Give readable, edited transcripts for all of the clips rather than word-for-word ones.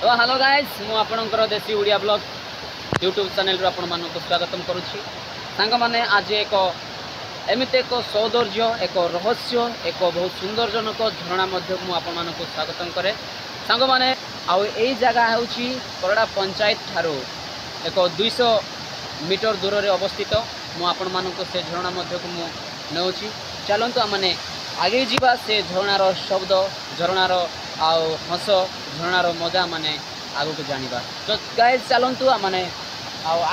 तो hello guys मु आपणकर देसी उड़िया ब्लॉग यूट्यूब चैनल रू आपण मानक स्वागतम करुच्ची सांग माने आज एक एमती एक सौंदर्य एक रहस्य एक बहुत सुंदरजनक झरणा मध्य मु आपण मानक स्वागतम करे सांग माने आउ एई जगह होची करड़ा पंचायत ठारो एक 200 मीटर दूर रे अवस्थित मु आपण मानक से झरणा मध्य को मु नउची चलंतु माने आगे जीवा से झरणार शब्द झरणार आउ हस झरणार मजा माने आगो को जानिबा तो गाइस चलंतु माने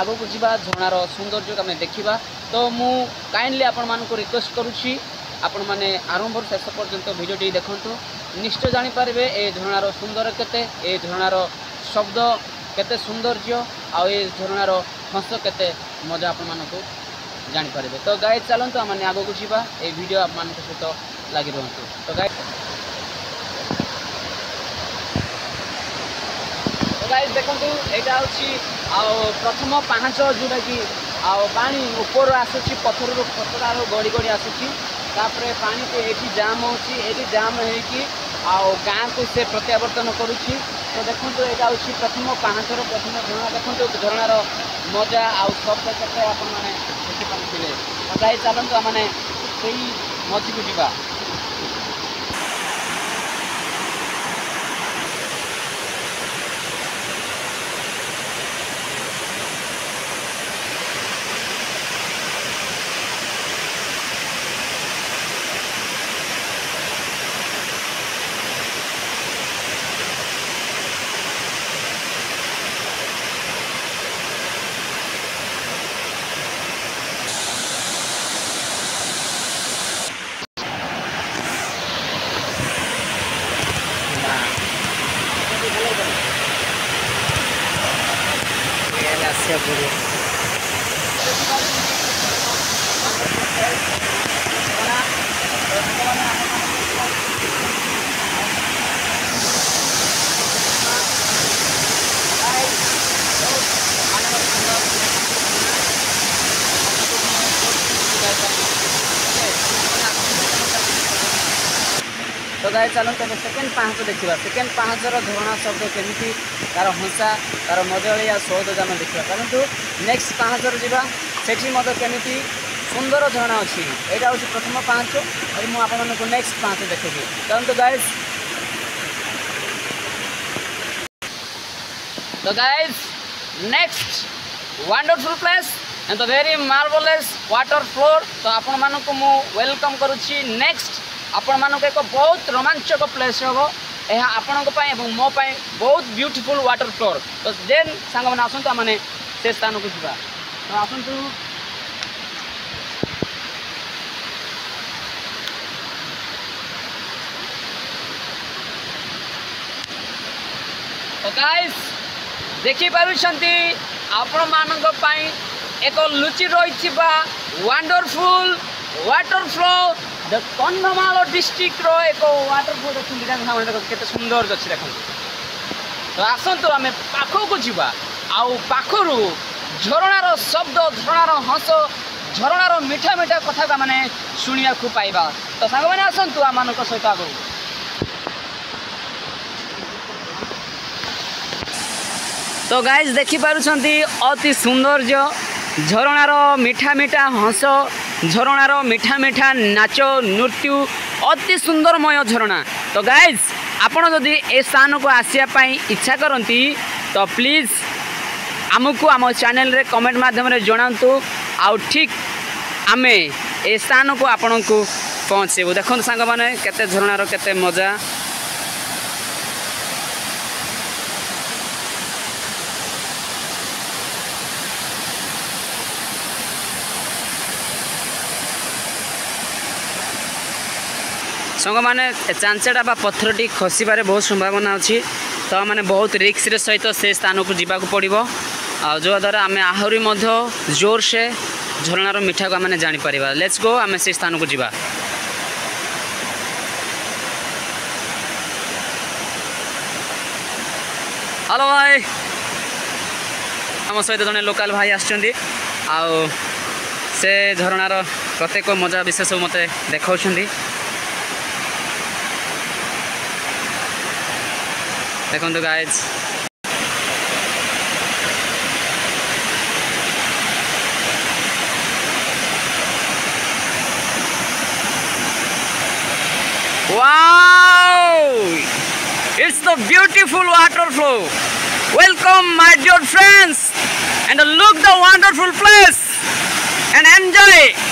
आगो को जीवा झरणार सौंदर्य आमे देखिबा तो मु काइंडली आपण मान को रिक्वेस्ट करूची आपण माने आरंभ शेष पर्यंत वीडियो टी देखंतु निश्चय जानि पारबे ए झरणार सुंदर केते ए झरणार शब्द केते सौंदर्य आ ए झरणार हस केते मजा आपण मान को जानि पारबे तो गाइस चलंतु माने आगो को जीवा ए वीडियो आप मान को सहित लागि रहंतु तो गाइस देखंतु एटा होची प्रथम पांच जोटा कि पानी ऊपर आसुची पत्थर पत्थर गड़ी गड़ी आसुची तापरे पानी के एठी जाम होची एठी जाम है कि गाँ को से प्रत्यावर्तन करुची तो देखंतु एटा होची प्रथम पांचर प्रथम झरणा देखंतु झरणार मजा आ शब्द केते आपण माने देखि पाउथिले तो गाइस चलंतु माने सेही मजी को जीवा तो गाइस चलते हैं सेकेंड पाँच देखा सेकेंड पाँचर झरणा शब्द केमी तार हंसा तार मजलिया सौद आम देखा चलतु नेक्स्ट पाँचर जावा से केमी सुंदर झरणा अच्छी यहाँ हूँ प्रथम पाँच और मुझे नेक्स्ट पाँच देखी चलतु गाइस तो guys next wonderful place and the very marvellous water floor तो आपण मानक मु वेलकम करुच्ची नेक्स्ट आपण मानक एक बहुत रोमांचक प्लेस हम यह आपण मो बहुत ब्यूटीफुल वाटर फ्लोर तो जेन सांग मैंने आसतु मैंने से स्थान को जावा तो आसतु तो गाइस देखि पारुछंती आपण मानक पई एक लुचि रही wonderful water flow the Kandhamal district रो एक वाटर फ्लो देखते के सुंदर अच्छी देखो तो आसतु आम पाखक जावा आउ पाखरु झरणार शब्द झरणार हस झरणार मीठा मीठा कथा माने शुणिया को पाइबा तो सांग मैंने आसतु आम मान सहित आग तो गाइस देखि पारुछंती अति सौंदर्य झरणार मीठा मीठा हस झरणार मीठा मीठा नाच नृत्य अति सुंदरमय झरणा तो गाइस आपण जदि ए स्थान को आसिया पाई इच्छा करती तो प्लीज आमको आम चैनल रे कमेंट माध्यम रे जणांतु आउ ठीक आमे ए स्थान को आपण को पहुँचेबू देखो सांग माने केते झरणार केते मजा संग मैंने चांचेटा बा पत्थरटी खसबार बहुत संभावना अच्छी तो मैंने बहुत रिक्स रे सहित से स्थान को जावाक पड़ो आ जो द्वारा आम आहरी जोर से झरणार मीठा को आम जापर लेट्स गो आम से स्थान को जावा हेलो भाई आम सहित जड़े लोकल भाई आसछंती से झरणार प्रत्येक मजा विशेष मत देखा देखो guys Wow! It's the beautiful water flow. Welcome my dear friends, and look the wonderful place and enjoy.